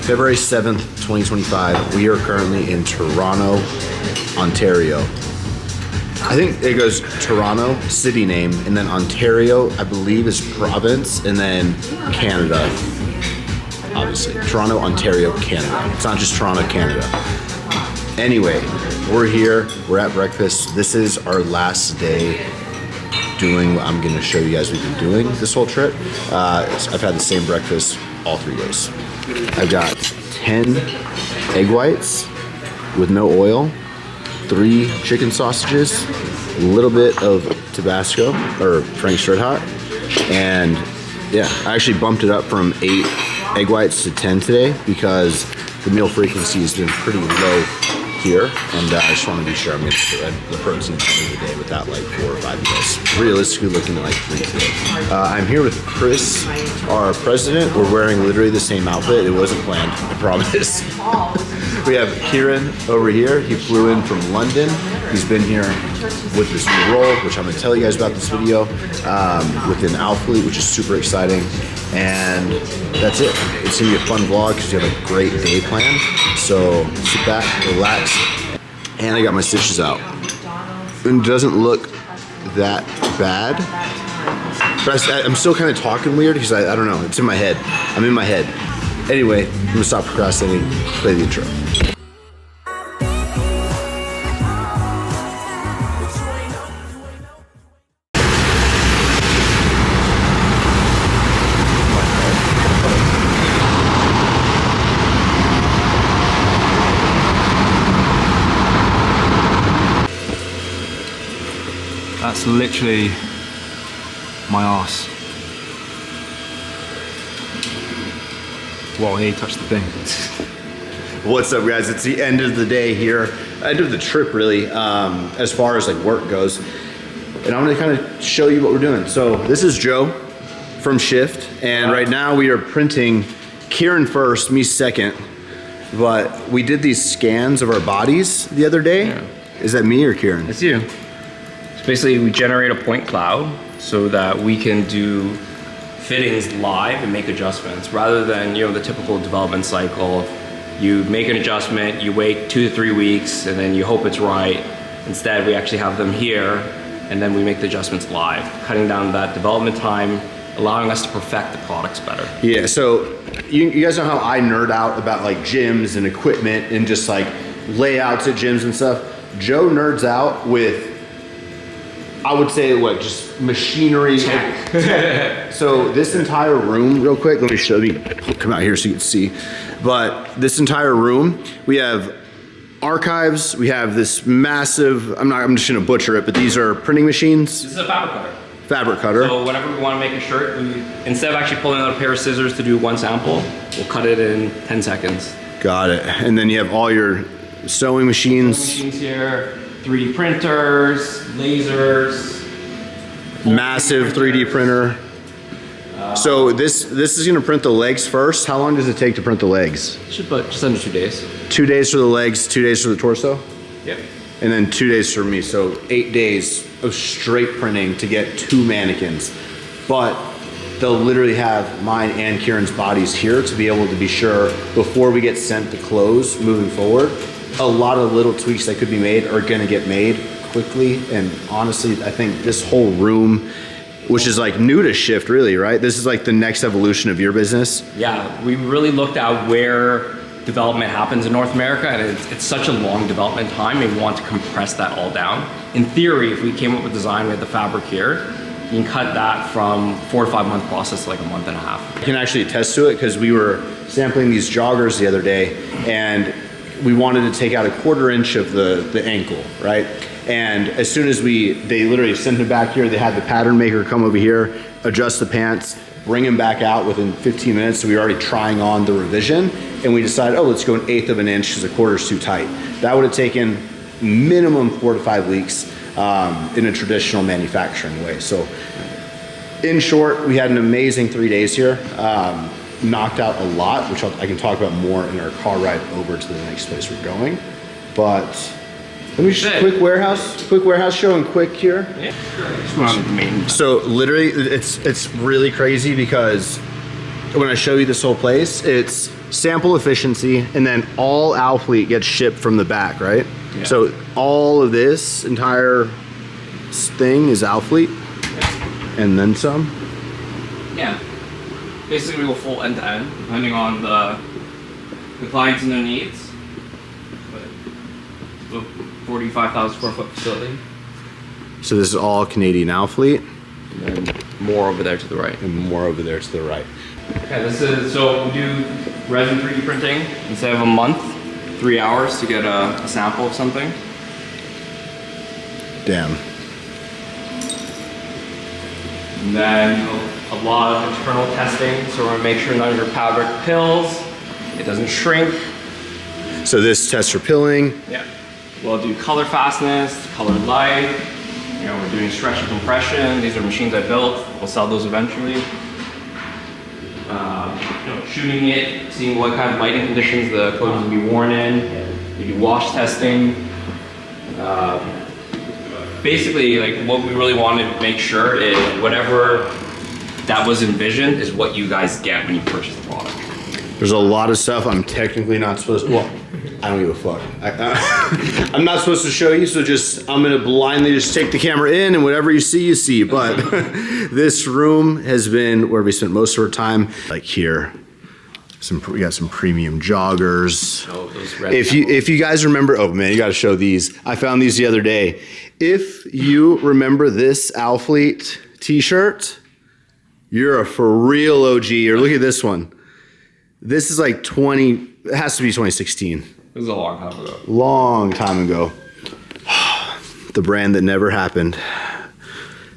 February 7th, 2025. We are currently in Toronto, Ontario. I think it goes Toronto, city name, and then Ontario, I believe, is province, and then Canada. Obviously, Toronto, Ontario, Canada. It's not just Toronto, Canada. Anyway, we're here, we're at breakfast. This is our last day doing what I'm gonna show you guys we've been doing this whole trip. I've had the same breakfast all 3 days. I've got 10 egg whites with no oil, 3 chicken sausages, a little bit of Tabasco, or Frank's Red Hot, and yeah, I actually bumped it up from 8 egg whites to 10 today because the meal frequency has been pretty low here, and I just want to be sure I'm getting the protein every day without like 4 or 5 meals. Realistically looking at like 3 today. I'm here with Chris, our president. We're wearing literally the same outfit. It wasn't planned, I promise. We have Kieran over here. He flew in from London. He's been here with this new role, which I'm gonna tell you guys about this video, within Alphalete, which is super exciting. And that's it. It's gonna be a fun vlog because we have a great day planned. So sit back, relax. And I got my stitches out. It doesn't look that bad. But I'm still kind of talking weird because I don't know, it's in my head. I'm in my head. Anyway, I'm gonna stop procrastinating, play the intro. That's literally my arse. Whoa, he touched the thing. What's up, guys? It's the end of the day here. End of the trip, really, as far as like work goes. And I'm gonna kind of show you what we're doing. So this is Joe from Shift. And right now we are printing Kieran first, me second. But we did these scans of our bodies the other day. Yeah. Is that me or Kieran? It's you. So basically we generate a point cloud so that we can do fittings live and make adjustments rather than, you know, the typical development cycle. You make an adjustment, you wait 2 to 3 weeks, and then you hope it's right. Instead, we actually have them here, and then we make the adjustments live, cutting down that development time, allowing us to perfect the products better. Yeah, so you guys know how I nerd out about like gyms and equipment and just like layouts at gyms and stuff. Joe nerds out with, I would say, what, just machinery. Tech. So this entire room, real quick, let me come out here so you can see. But this entire room, we have archives, we have this massive, I'm just gonna butcher it, but these are printing machines. This is a fabric cutter. Fabric cutter. So whenever we want to make a shirt, instead of actually pulling out a pair of scissors to do one sample, we'll cut it in 10 seconds. Got it. And then you have all your sewing machines. Here, 3D printers, lasers. Massive 3D printer. So this is gonna print the legs first. How long does it take to print the legs? Just under 2 days. 2 days for the legs, 2 days for the torso? Yep. And then 2 days for me, so 8 days of straight printing to get 2 mannequins. But they'll literally have mine and Kieran's bodies here to be able to be sure before we get sent the clothes moving forward. A lot of little tweaks that could be made are gonna get made quickly. And honestly, I think this whole room, which is like new to Shift really, right? This is like the next evolution of your business. Yeah, we really looked at where development happens in North America, and it's such a long development time, and we want to compress that all down. In theory, if we came up with design with the fabric here, you can cut that from 4 to 5 month process to like a month and a half. I can actually attest to it because we were sampling these joggers the other day, and we wanted to take out a 1/4 inch of the ankle, right? And as soon as they literally sent it back here, they had the pattern maker come over here, adjust the pants, bring them back out within 15 minutes. So we were already trying on the revision, and we decided, oh, let's go 1/8 of an inch because a 1/4 is too tight. That would have taken minimum 4 to 5 weeks in a traditional manufacturing way. So in short, we had an amazing 3 days here. Knocked out a lot, which I can talk about more in our car ride over to the next place we're going. But let me just quick warehouse show and quick here. Yeah, sure. So literally, it's really crazy because when I show you this whole place, it's sample efficiency, and then all Alphalete gets shipped from the back, right? Yeah. So all of this entire thing is Alphalete, and then some. Yeah. Basically, we go full end to end, depending on the clients and their needs. But 45,000 square foot facility. So this is all Canadian Alphalete, And then more over there to the right. and more over there to the right. Okay, this is, so we do resin 3D printing instead of a month, 3 hours to get a sample of something. Damn. And then a lot of internal testing, so we're gonna make sure none of your powder pills, it doesn't shrink. So this tests for pilling. Yeah. We'll do color fastness, color light. You know, we're doing stretch and compression. These are machines I built. We'll sell those eventually. You know, shooting it, seeing what kind of lighting conditions the coatings will be worn in. We do wash testing. Basically, like what we really want to make sure is whatever that was envisioned is what you guys get when you purchase the product. There's a lot of stuff I'm technically not supposed to, well, I don't give a fuck. I'm not supposed to show you, so I'm gonna blindly just take the camera in, and whatever you see, you see. But this room has been where we spent most of our time. Like here, we got some premium joggers. Oh, those red If you guys remember, oh man, you gotta show these. I found these the other day. If you remember this Alphalete t-shirt, you're a for real OG. Or look at this one. This is like it has to be 2016. It was a long time ago. Long time ago. The brand that never happened.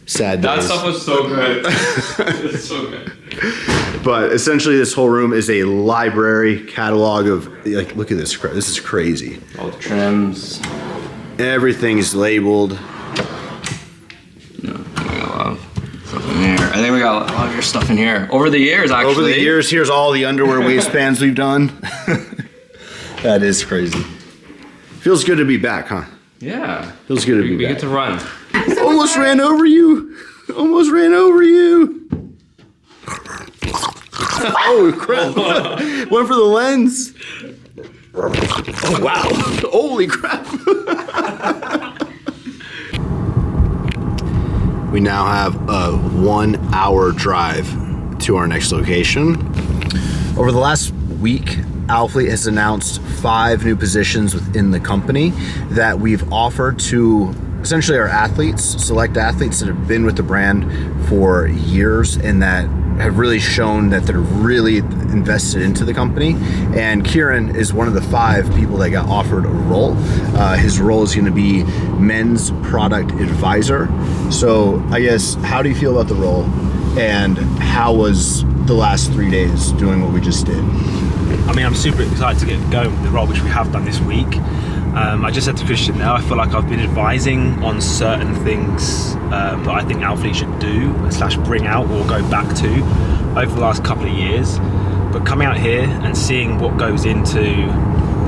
Sad That days. stuff was so good. It's so good. But essentially this whole room is a library catalog of, like, look at this. This is crazy. All the trims. Everything is labeled. No, we got a lot of stuff in here. I think we got a lot of your stuff in here. Over the years, actually. Over the years, here's all the underwear waistbands we've done. That is crazy. Feels good to be back, huh? Yeah. Feels good to be We back. get to run. Almost ran over you. Almost ran over you. Oh crap. Went for the lens. Oh wow. Holy crap. We now have a 1 hour drive to our next location. Over the last week, Alphalete has announced 5 new positions within the company that we've offered to essentially our athletes, select athletes that have been with the brand for years and that have really shown that they're really invested into the company. And Kieran is one of the 5 people that got offered a role. His role is going to be men's product advisor. So I guess, how do you feel about the role, and how was the last 3 days doing what we just did? I mean, I'm super excited to get going with the role, which we have done this week. I just said to Christian now, I feel like I've been advising on certain things that I think Alphalete should do / bring out or go back to over the last couple of years. But coming out here and seeing what goes into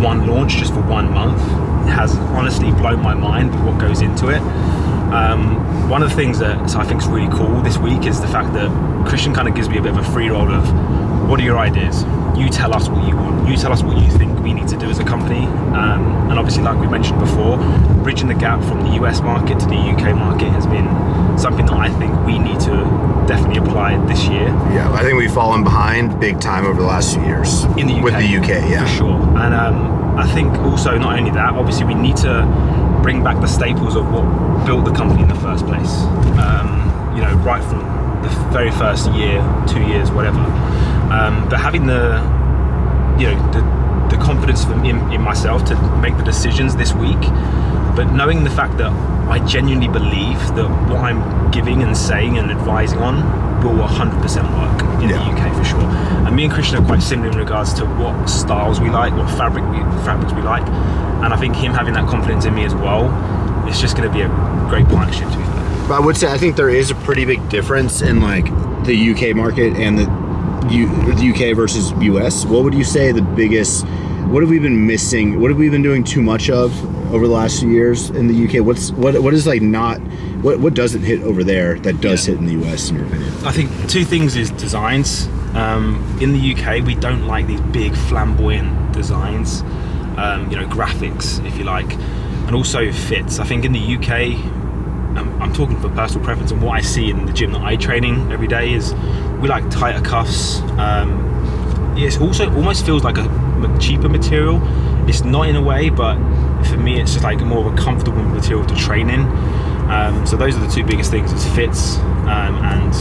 one launch just for 1 month has honestly blown my mind with what goes into it. One of the things that I think is really cool this week is the fact that Christian kind of gives me a bit of a free roll of, what are your ideas? You tell us what you want. You tell us what you think we need to do as a company. And obviously, like we mentioned before, bridging the gap from the US market to the UK market has been something that I think we need to definitely apply this year. Yeah, I think we've fallen behind big time over the last few years. In the UK. With the UK, yeah. For sure. And I think also, not only that, obviously we need to bring back the staples of what built the company in the first place. You know, right from the very first year, 2 years, whatever. But having the confidence in myself to make the decisions this week, but knowing the fact that I genuinely believe that what I'm giving and saying and advising on will 100% work in the UK for sure. And me and Christian are quite similar in regards to what styles we like, what fabrics we like. And I think him having that confidence in me as well, it's just going to be a great partnership to be fair. But I would say I think there is a pretty big difference in like the UK market and the UK versus US. What would you say the biggest? What have we been missing? What have we been doing too much of over the last few years in the UK? What is like not? What doesn't hit over there that does hit in the US in your opinion? I think 2 things is designs. In the UK, we don't like these big flamboyant designs, graphics, if you like, and also fits. I think in the UK, I'm talking for personal preference, and what I see in the gym that I train in every day is we like tighter cuffs. It also almost feels like a cheaper material. It's not in a way, but for me it's just like more of a comfortable material to train in. So those are the two biggest things: is fits and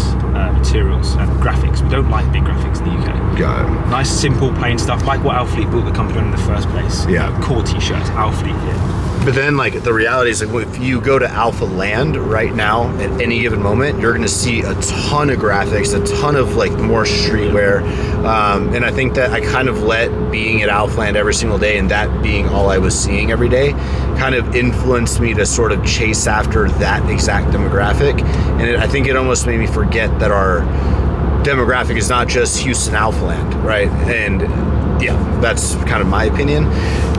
materials and graphics. We don't like big graphics in the UK. Got it. Nice, simple, plain stuff, like what Alphalete built the company on in the first place. Yeah. Core t-shirts, Alphalete here. But then, like, the reality is, like, if you go to Alpha Land right now, at any given moment, you're going to see a ton of graphics, a ton of, like, more streetwear. And I think that I kind of let being at Alpha Land every single day and that being all I was seeing every day kind of influenced me to sort of chase after that exact demographic. And I think it almost made me forget that our demographic is not just Houston Alpha Land, right? And yeah, that's kind of my opinion.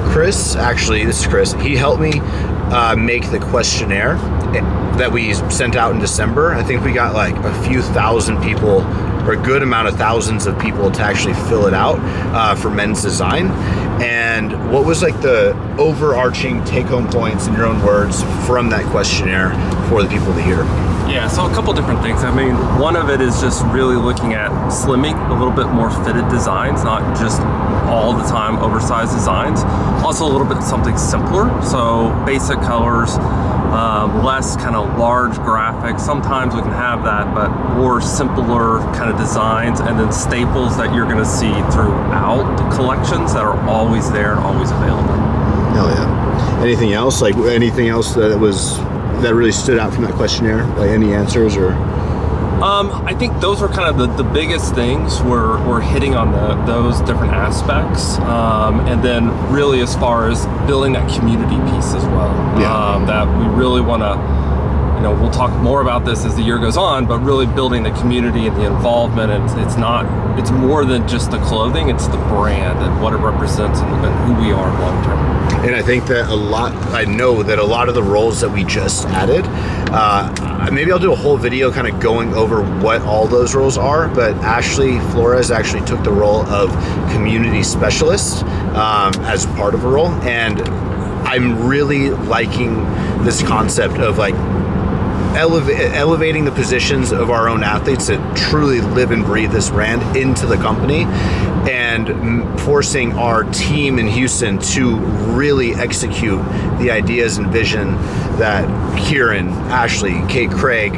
Chris, actually, this is Chris, he helped me make the questionnaire that we sent out in December. I think we got like a few thousand people, or a good amount of thousands of people to actually fill it out for men's design. And what was like the overarching take-home points, in your own words, from that questionnaire for the people to hear? Yeah, so a couple different things. I mean, one of it is just really looking at slimming, a little bit more fitted designs, not just all the time oversized designs. Also a little bit something simpler, so basic colors, less kind of large graphics. Sometimes we can have that, but more simpler kind of designs, and then staples that you're going to see throughout the collections that are always there and always available. Hell yeah. Anything else? Like anything else that really stood out from that questionnaire? Like any answers or? I think those were kind of the biggest things. We're hitting on those different aspects, and then really as far as building that community piece as well. Yeah. That we really want to. We'll talk more about this as the year goes on, but really building the community and the involvement. And it's more than just the clothing, it's the brand and what it represents and who we are long term. And I think that I know that a lot of the roles that we just added, maybe I'll do a whole video kind of going over what all those roles are, but Ashley Flores actually took the role of community specialist as part of a role. And I'm really liking this concept of like elevating the positions of our own athletes that truly live and breathe this brand into the company, and forcing our team in Houston to really execute the ideas and vision that Kieran, Ashley, Kate Craig,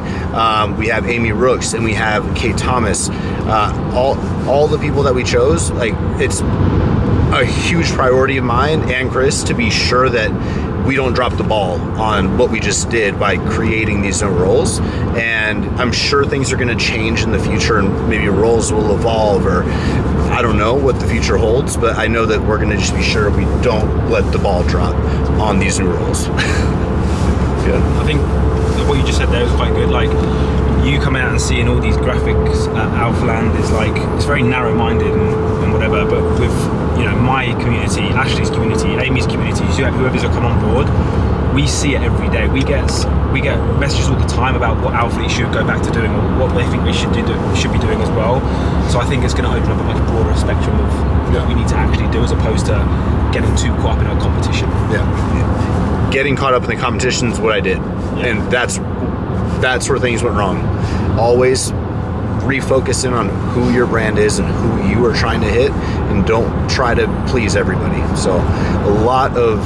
we have Amy Rooks, and we have Kate Thomas, all the people that we chose. Like, it's a huge priority of mine and Chris to be sure that we don't drop the ball on what we just did by creating these new roles. And I'm sure things are going to change in the future, and maybe roles will evolve, or I don't know what the future holds, but I know that we're going to just be sure we don't let the ball drop on these new roles. Good. I think what you just said there was quite good. Like, you come out and seeing all these graphics at Alphaland is like, it's very narrow-minded and whatever, but with my community, Ashley's community, Amy's community, whoever's come on board, we see it every day. We get messages all the time about what Alphalete should go back to doing, or what they think we should be doing as well. So I think it's going to open up a much broader spectrum of what we need to actually do, as opposed to getting too caught up in our competition. Yeah. Getting caught up in the competition is what I did. Yeah. And that sort of things went wrong. Always refocusing on who your brand is and who you are trying to hit, and don't try to please everybody. So a lot of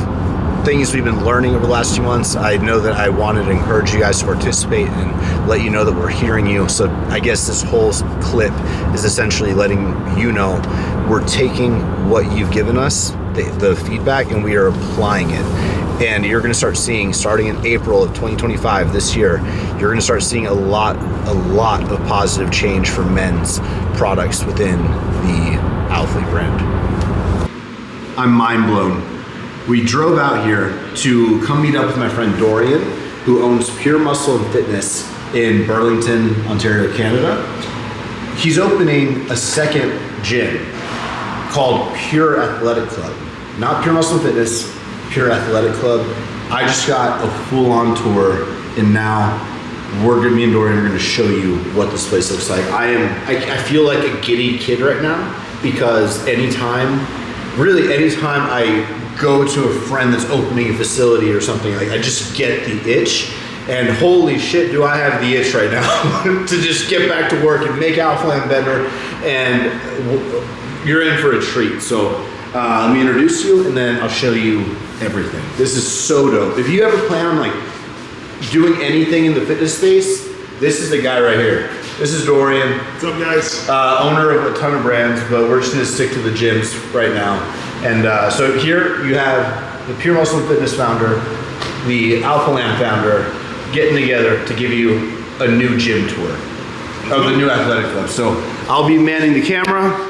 things we've been learning over the last 2 months. I know that I wanted to encourage you guys to participate and let you know that we're hearing you. So I guess this whole clip is essentially letting you know we're taking what you've given us, the feedback, and we are applying it. And you're going to start seeing, starting in April of 2025 this year, you're going to start seeing a lot of positive change for men's products within the Alphalete brand. I'm mind blown. We drove out here to come meet up with my friend Dorian, who owns Pure Muscle and Fitness in Burlington, Ontario, Canada. He's opening a second gym called Pure Athletic Club. Not Pure Muscle and Fitness, Pure Athletic Club. I just got a full-on tour, and now me and Dorian are going to show you what this place looks like. I feel like a giddy kid right now because anytime I go to a friend that's opening a facility or something, like I just get the itch. And holy shit, do I have the itch right now to just get back to work and make Alphalete better. And you're in for a treat. So let me introduce you and then I'll show you everything. This is so dope. If you ever plan on like doing anything in the fitness space, this is the guy right here. This is Dorian. What's up, guys? Owner of a ton of brands, but we're just gonna stick to the gyms right now. And so here you have the Pure Muscle Fitness founder, the Alphalete founder, getting together to give you a new gym tour of the new athletic club. So I'll be manning the camera.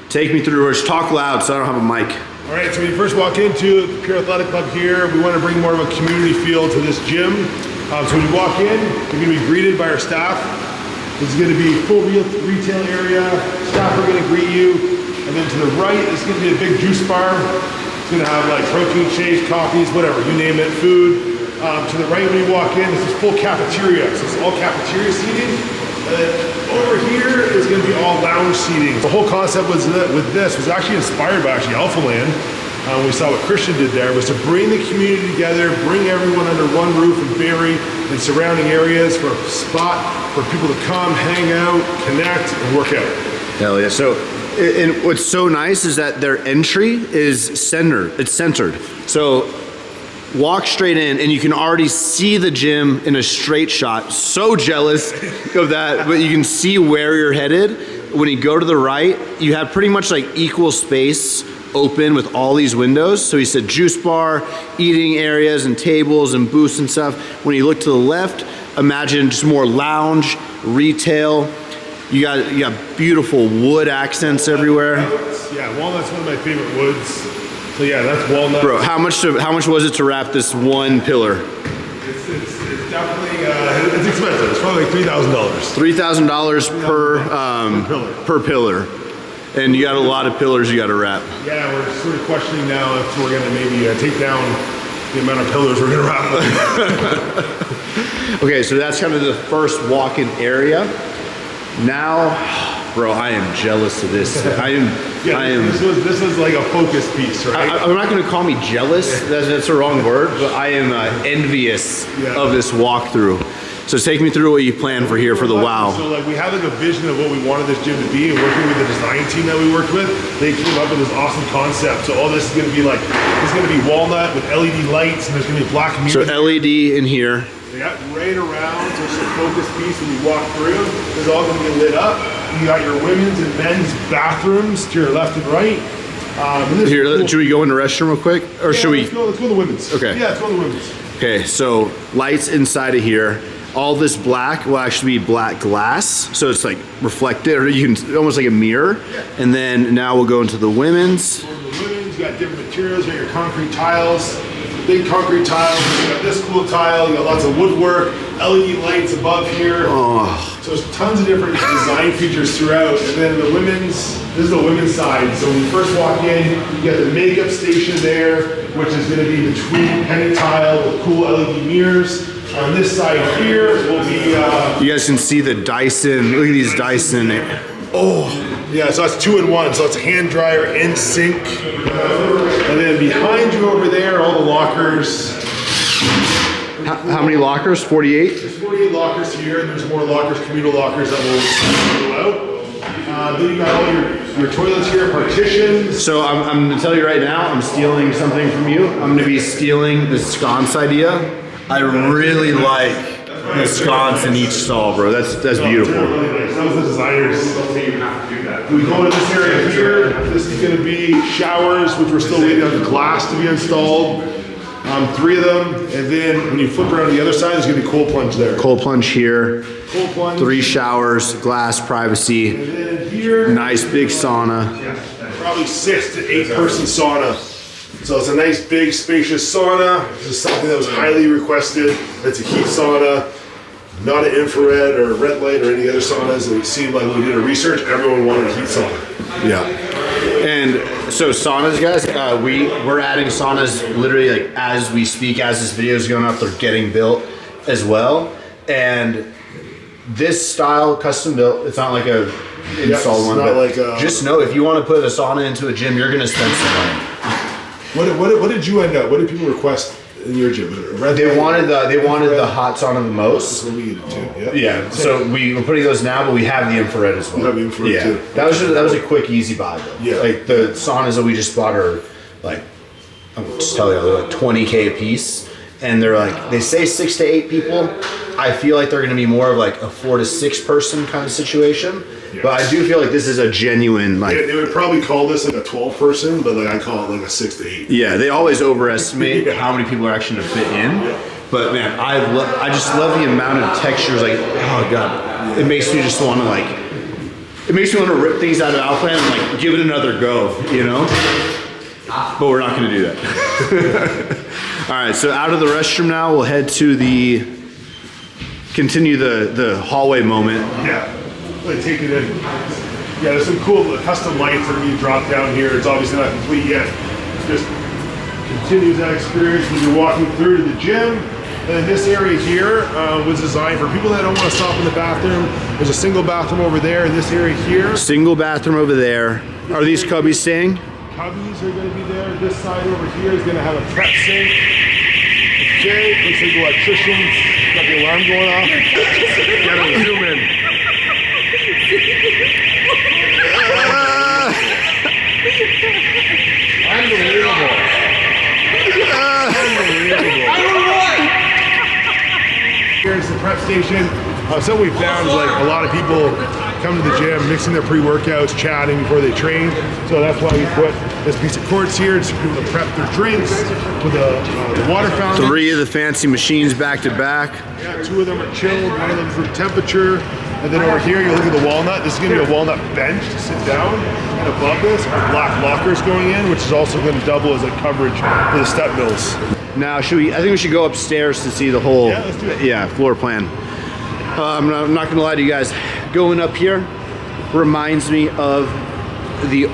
Take me through, or just talk loud so I don't have a mic. All right, so when you first walk into the Pure Athletic Club here, we want to bring more of a community feel to this gym. So when you walk in, you're going to be greeted by our staff. This is going to be a full retail area. Staff are going to greet you. And then to the right, this is going to be a big juice bar. It's going to have like protein shakes, coffees, whatever, you name it, food. To the right when you walk in, this is full cafeteria. So it's all cafeteria seating. And then over here is going to be all lounge seating. The whole concept was with this was actually inspired by Alphalete. We saw what Christian did there was to bring the community together, bring everyone under one roof in Barrie and surrounding areas for a spot for people to come, hang out, connect, and work out. Hell yeah. So, and what's so nice is that their entry is centered. It's centered. So walk straight in and you can already see the gym in a straight shot. So jealous of that, but you can see where you're headed. When you go to the right, you have pretty much like equal space open with all these windows. So he said juice bar, eating areas and tables and booths and stuff. When you look to the left, imagine just more lounge, retail. You got beautiful wood accents everywhere. Yeah, walnut's one of my favorite woods. So yeah, that's walnut. Bro, how much was it to wrap this one pillar? It's definitely it's expensive. It's probably like $3,000. $3,000 per pillar. And you got a lot of pillars you got to wrap. Yeah, we're sort of questioning now if we're going to maybe take down the amount of pillars we're going to wrap. Okay, so that's kind of the first walk-in area. Now, bro, I am jealous of this. This was like a focus piece, right? I'm not going to call me jealous. That's the wrong word, but I am envious of this walkthrough. So take me through what you planned for here for the wow. So like we had like a vision of what we wanted this gym to be, and working with the design team that we worked with, they came up with this awesome concept. So all this is going to be like, it's going to be walnut with LED lights, and there's going to be black music. So LED in here. Yeah, right around, so it's a focus piece when you walk through. It's all going to be lit up. You got your women's and men's bathrooms to your left and right. Here, should we go in the restroom real quick? Or should we? Let's go to the women's. Okay. Yeah, let's go to the women's. Okay, so lights inside of here. All this black will actually be black glass. So it's like reflected, or you can, almost like a mirror. Yeah. And then now we'll go into the women's. Go to the women's, you got different materials. You got your concrete tiles. Big concrete tiles, you got this cool tile, you got lots of woodwork, LED lights above here. Oh. So there's tons of different design features throughout. And then the women's, this is the women's side. So when you first walk in, you got the makeup station there, which is gonna be between penny tile with cool LED mirrors. On this side here will be... You guys can see the Dyson, look at these Dyson. Oh. Yeah, so that's 2-in-1. So it's hand dryer and sink. And then behind you over there, all the lockers. How many lockers? 48? There's 48 lockers here, and there's more lockers, communal lockers that will go out. Then you got all your toilets here, partitions. So I'm going to tell you right now, I'm stealing something from you. I'm going to be stealing the sconce idea. I really like the sconce in each stall, bro. That's beautiful. Really nice. That was the designers. We go into this area here. This is going to be showers, which we're still waiting on the glass to be installed. 3 of them, and then when you flip around to the other side, there's going to be cold plunge there. Cold plunge here. Cold plunge. 3 showers, glass privacy. And then here, nice big sauna. yeah, probably 6 to 8 person sauna. So it's a nice big spacious sauna. This is something that was highly requested. It's a heat sauna, not an infrared or red light or any other saunas. And it seemed like when we did a research, everyone wanted a heat sauna. Yeah. And so saunas, guys, we're adding saunas literally like as we speak, as this video is going up, they're getting built as well. And this style, custom built, it's not like a installed it's one. not But like a- just know if you want to put a sauna into a gym, you're gonna spend some money. What did you end up? What did people request in your gym? They wanted the hot sauna the most. So we get it too. Yep. Yeah, so we're putting those now, but we have the infrared as well. You have the infrared yeah. too. That was a quick, easy buy though. Yeah. Like the saunas that we just bought are like, I'm just telling you, they're like $20K a piece, and they're like, they say 6 to 8 people. I feel like they're going to be more of like a 4 to 6 person kind of situation. Yeah. But I do feel like this is a genuine like. They would probably call this like a 12 person, but like I call it like a 6 to 8. Yeah, they always overestimate Yeah. how many people are actually going to fit in. Yeah. But man, I just love the amount of textures. Like, oh god, it makes me just want to like. It makes me want to rip things out of Alphalete and like give it another go, you know. But we're not going to do that. All right, so out of the restroom now, we'll head to continue the hallway moment. Yeah. Like take it in. Yeah, there's some cool custom lights that are being dropped down here. It's obviously not complete yet. Just continues that experience when you're walking through to the gym. And then this area here was designed for people that don't want to stop in the bathroom. There's a single bathroom over there in this area here. Single bathroom over there. Are these cubbies staying? Cubbies are going to be there. This side over here is going to have a prep sink. Okay, looks like the electrician's got the alarm going off. Gotta zoom in. Unbelievable. Here's the prep station. So we found is like a lot of people come to the gym, mixing their pre-workouts, chatting before they train. So that's why we put this piece of quartz here, just for people to prep their drinks with the water fountain. 3 of the fancy machines back to back. Yeah, 2 of them are chilled, 1 of them's room temperature. And then over here, you look at the walnut. This is gonna be a walnut bench to sit down. And above this are black lockers going in, which is also gonna double as a coverage for the step mills. Now, I think we should go upstairs to see the whole Yeah, let's do it. floor plan. I'm not gonna lie to you guys. Going up here reminds me of the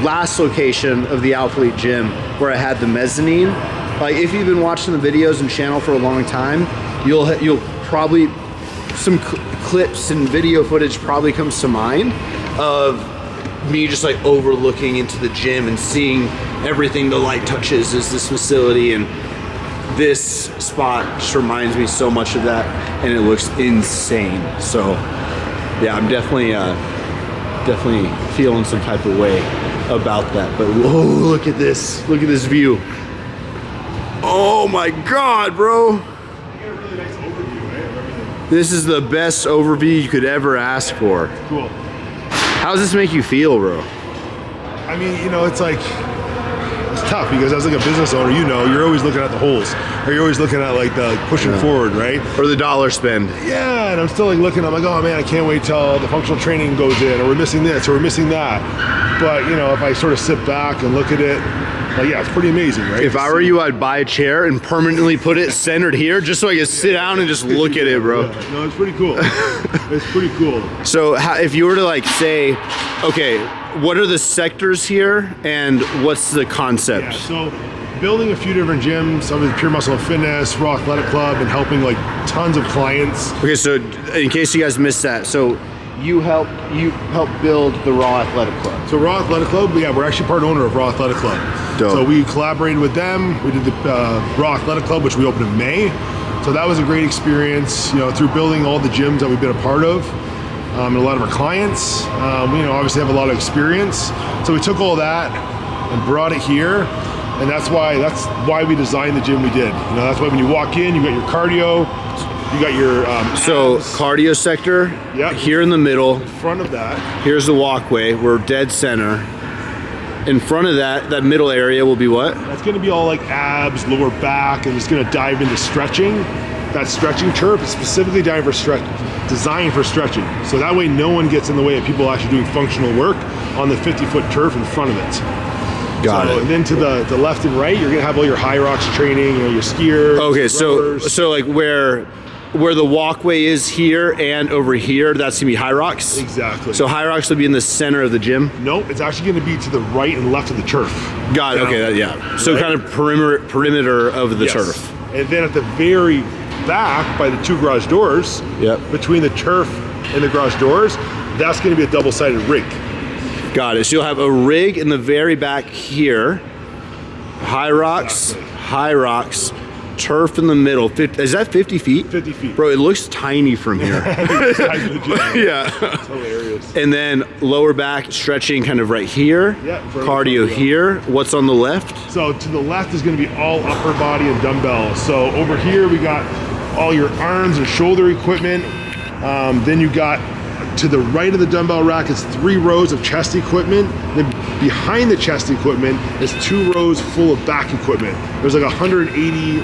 last location of the Alphalete gym where I had the mezzanine. Like if you've been watching the videos and channel for a long time, you'll probably some clips and video footage probably comes to mind of me just like overlooking into the gym and seeing everything the light touches is this facility, and this spot just reminds me so much of that, and it looks insane. So yeah, I'm definitely feeling some type of way about that. But whoa, look at this view. Oh my god, bro. This is the best overview you could ever ask for. Cool. How does this make you feel, bro? I mean, you know, it's like, it's tough because as like a business owner, you know, you're always looking at the holes, or you're always looking at like the pushing forward, right? Or the dollar spend. Yeah, and I'm still like looking, I'm like, oh man, I can't wait till the functional training goes in, or we're missing this, or we're missing that. But you know, if I sort of sit back and look at it, like, yeah, it's pretty amazing, right? If I were you, I'd buy a chair and permanently put it centered here just so I could sit down and just look at it, bro. Yeah, no, it's pretty cool. It's pretty cool. So if you were to like say, okay, what are the sectors here and what's the concept? Yeah, so building a few different gyms, obviously Pure Muscle and Fitness, Raw Athletic Club, and helping like tons of clients. Okay, so in case you guys missed that, so you help build the Raw Athletic Club. So Raw Athletic Club, yeah, we're actually part owner of Raw Athletic Club. Dope. So we collaborated with them. We did the Raw Athletic Club, which we opened in May. So that was a great experience, you know, through building all the gyms that we've been a part of. And a lot of our clients, you know, obviously have a lot of experience. So we took all that and brought it here. And that's why we designed the gym we did. You know, that's why when you walk in, you got your cardio, you got your So abs. cardio sector, Yep. here in the middle. In front of that. Here's the walkway. We're dead center. In front of that middle area will be what? That's gonna be all like abs, lower back, and it's gonna dive into stretching. That stretching turf is specifically designed for stretching. So that way no one gets in the way of people actually doing functional work on the 50-foot turf in front of it. Got it. And then to the left and right, you're gonna have all your high rocks training, you know, your skiers. Okay, rowers. so like where the walkway is here and over here, that's gonna be High Rocks. Exactly. So High Rocks will be in the center of the gym. Nope, it's actually gonna be to the right and left of the turf. Got it. Okay, yeah. So Right. kind of perimeter of the Yes. turf. And then at the very back by the 2 garage doors, Yep. between the turf and the garage doors, that's going to be a double-sided rig. Got it. So you'll have a rig in the very back here. High rocks, Exactly. high rocks, turf in the middle. Is that 50 feet? 50 feet. Bro, it looks tiny from here. Yeah. It's hilarious. And then lower back stretching kind of right here. Yeah, Cardio cardio. here. What's on the left? So to the left is going to be all upper body and dumbbells. So over here we got all your arms and shoulder equipment. Then you got to the right of the dumbbell rack is 3 rows of chest equipment. Then behind the chest equipment is 2 rows full of back equipment. There's like 180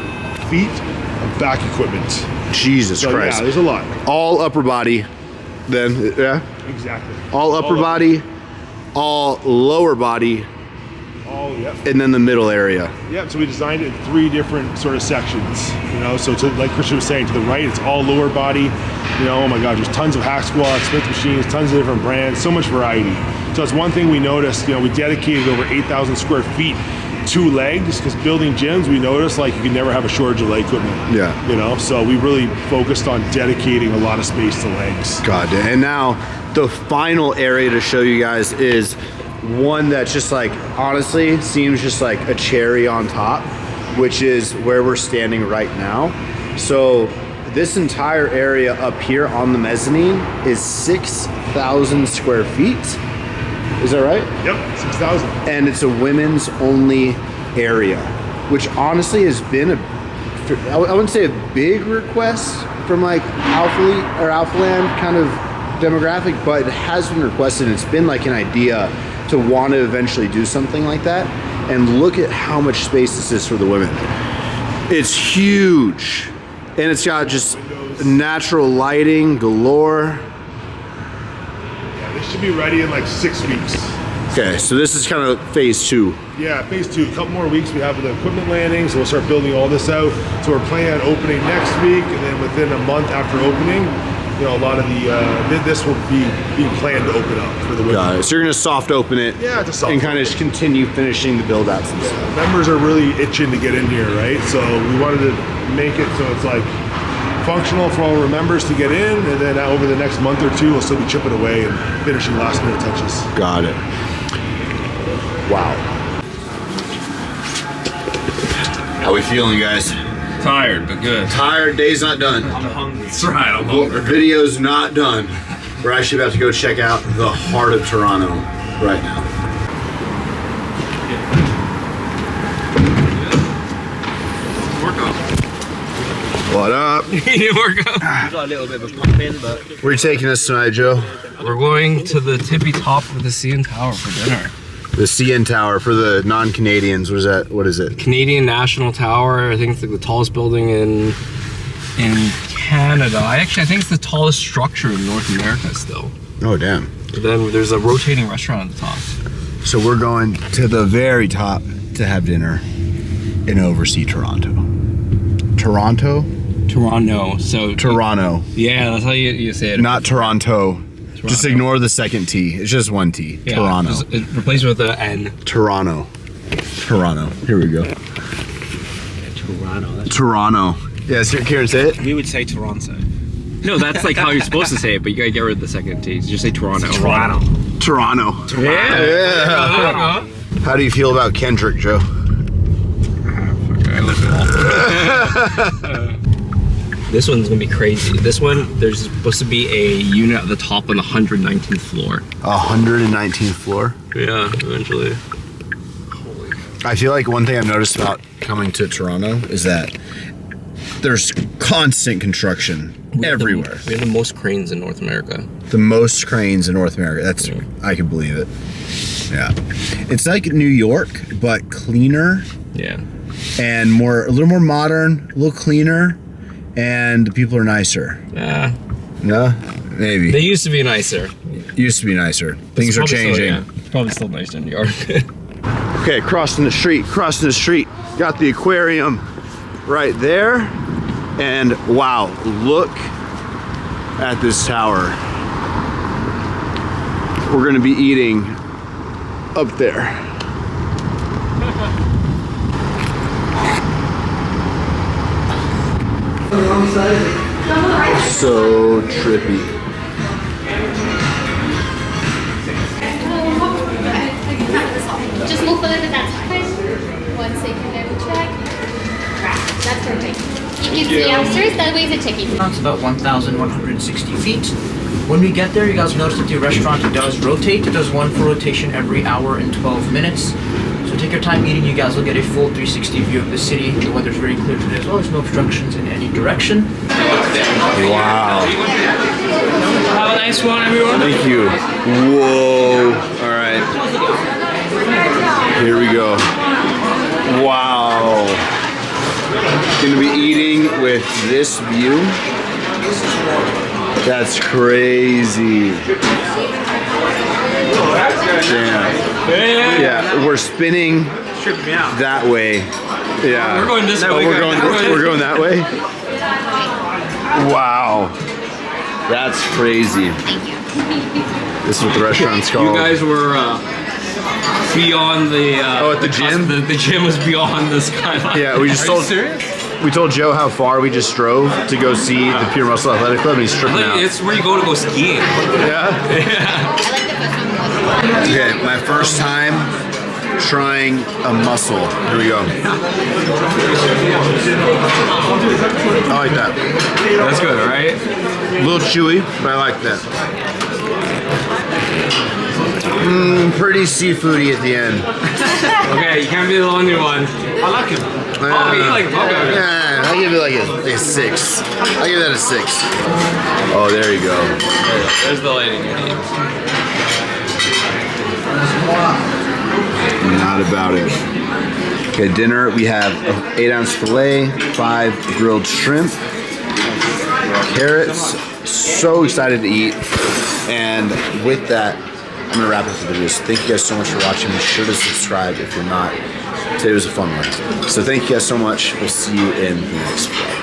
feet of back equipment. Jesus So Christ. yeah, there's a lot. All upper body, then, yeah? Exactly. All upper body, all lower body, All, yep. and then the middle area. Yeah, so we designed it in 3 different sort of sections, you know, so to, like Christian was saying, to the right, it's all lower body, you know, oh my God, there's tons of hack squats, Smith machines, tons of different brands, so much variety. So it's one thing we noticed, you know, we dedicated over 8,000 square feet to legs, because building gyms, we noticed like you can never have a shortage of leg equipment. Yeah. You know, so we really focused on dedicating a lot of space to legs. God damn. And now the final area to show you guys is one that's just like, honestly, seems just like a cherry on top, which is where we're standing right now. So this entire area up here on the mezzanine is 6,000 square feet. Is that right? Yep, 6,000. And it's a women's only area, which honestly has been I wouldn't say a big request from like Alphalete or Alphaland kind of demographic, but it has been requested. It's been like an idea to want to eventually do something like that. And look at how much space this is for the women. It's huge. And it's got just natural lighting galore. Yeah, they should be ready in like 6 weeks. Okay, so this is kind of phase 2. Yeah, phase 2, a couple more weeks we have the equipment landing, so we'll start building all this out. So we're planning on opening next week, and then within a month after opening, you know, a lot of this will be being planned to open up for the women. Got it. So you're gonna soft open it, Yeah, it's a soft and kind of open. just continue finishing the build outs and stuff. Members are really itching to get in here, right? So we wanted to make it so it's like functional for all our members to get in, and then over the next month or 2, we'll still be chipping away and finishing last minute touches. Got it. Wow. How we feeling, guys? Tired, but good. Tired, day's not done. That's right, I'm Video's not done. We're actually about to go check out the heart of Toronto right now. What up? a little bit of a pump in, but Where are you taking us tonight, Joe? we're going to the tippy top of the CN Tower for dinner. The CN Tower for the non-Canadians. What is that? What is it? Canadian National Tower. I think it's like the tallest building in Canada. I think it's the tallest structure in North America still. Oh, damn. But then there's a rotating restaurant at the top. So we're going to the very top to have dinner and oversee Toronto. Toronto? Toronto. So Toronto. yeah, that's how you say it. Not Toronto. Just ignore the second T. It's just one T. Yeah, Toronto. just replace it with an N. Toronto. Toronto. Here we go. Toronto. Toronto. Yes, Kieran, say it. We would say Toronto. No, that's like how you're supposed to say it, but you gotta get rid of the second T. Just say Toronto. Toronto. Toronto. Yeah. Yeah. How do you feel about Kendrick, Joe? I love it all. This one's gonna be crazy. This one, there's supposed to be a unit at the top on the 119th floor. 119th floor. Yeah, eventually. I feel like one thing I've noticed about coming to Toronto is that there's constant construction everywhere. We have the most cranes in North America. The most cranes in North America. That's, I can believe it. Yeah. It's like New York, but cleaner Yeah. and a little more modern, a little cleaner, and the people are nicer. Yeah. No? Maybe. They used to be nicer. Used to be nicer. Things are Probably still- changing. yeah, probably still nicer in New York. Okay, crossing the street. Got the aquarium right there. And wow, look at this tower. We're gonna be eating up there. So trippy. Just move further, that's fine. 1 second, I will check. That's perfect. You can see upstairs, that way is a check-in. It's about 1,160 feet. When we get there, you guys notice that the restaurant does rotate. It does one full rotation every hour and 12 minutes. So take your time eating. You guys will get a full 360 view of the city. The weather's very clear today as well. There's no obstructions in any direction. Wow. Have a nice one, everyone. Thank you. Whoa. All right. Here we go. Wow. Gonna be eating with this view. That's crazy. Damn. Yeah, we're spinning that way. Yeah. We're going this way. We're going that way. Wow. That's crazy. This is what the restaurant's called. You guys were beyond the. Oh, at the gym? The gym was beyond this kind of. Yeah, we just told. We told Joe how far we just drove to go see the Pure Muscle Athletic Club, and he's tripping out. It's where you go skiing. Yeah. Okay, my first time trying a muscle. Here we go. I like that. That's good, right? A little chewy, but I like that. Pretty seafoody at the end. Okay, you can't be the only one. I like it. Oh, you like it? Okay. Yeah, I give it like a 6. I give that a 6. Oh, there you go. There's the lighting you need. Not about it. Okay, dinner, we have 8-ounce filet, 5 grilled shrimp, carrots. So excited to eat. And with that, I'm gonna wrap up the video. So thank you guys so much for watching. Be sure to subscribe if you're not. Today was a fun one. So thank you guys so much. We'll see you in the next vlog.